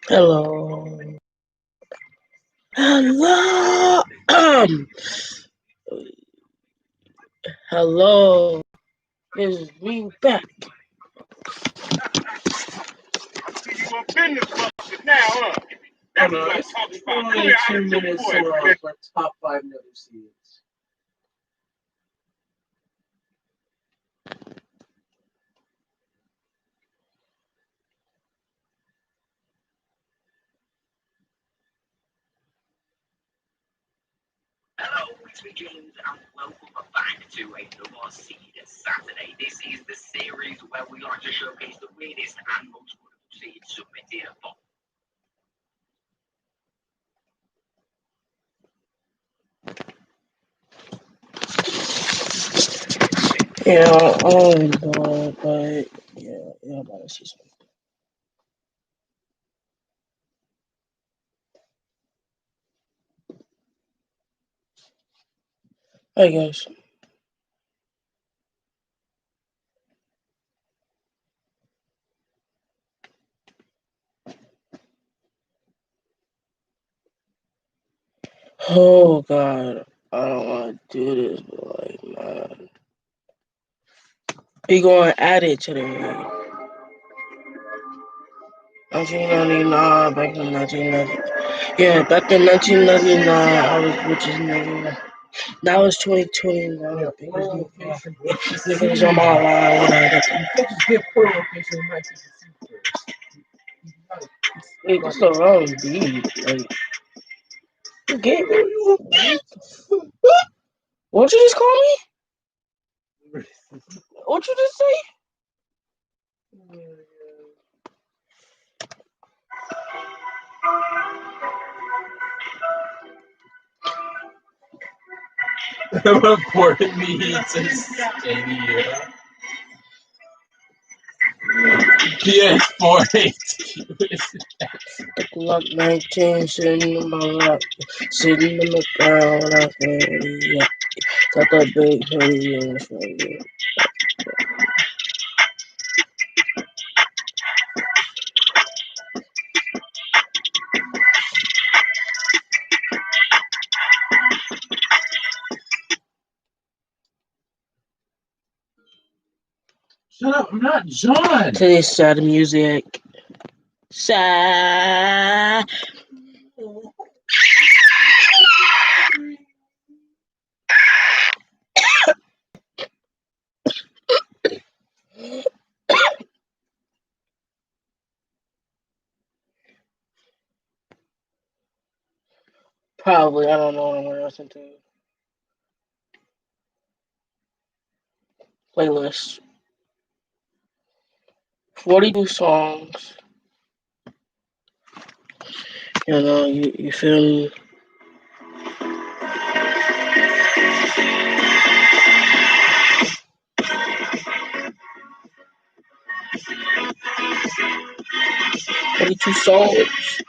Hello. Hello. Hello. It's me back. You want business busted now, huh? That's what I'm talking about. Only 2 minutes for top 5 negotiations. Hello, it's me James, and welcome back to another Seed Saturday. This is the series where we like to showcase the weirdest and most wonderful seeds submitted for. Yeah, oh god, but yeah, I'm about to see something. Hey guys. Oh god, I don't want to do this, but like, man, we going at it today. 1999, back in 1990. Yeah, back in 1999, I was which is nigga. Now it's 2020. Now niggas on my line. Wait, that's the wrong beat. Like, you gave me. What'd you just call me? What'd you just say? Reported me to Stadia. PS4 Glock 19 sitting in my lap, sitting in the ground. I feel yeah. Got that big hoodie and it's right here. Shut up, I'm not John. Today's sad music. Sad. Probably, I don't know what I'm gonna listen to. Playlist. 42 songs. You know, you feel me? Two songs.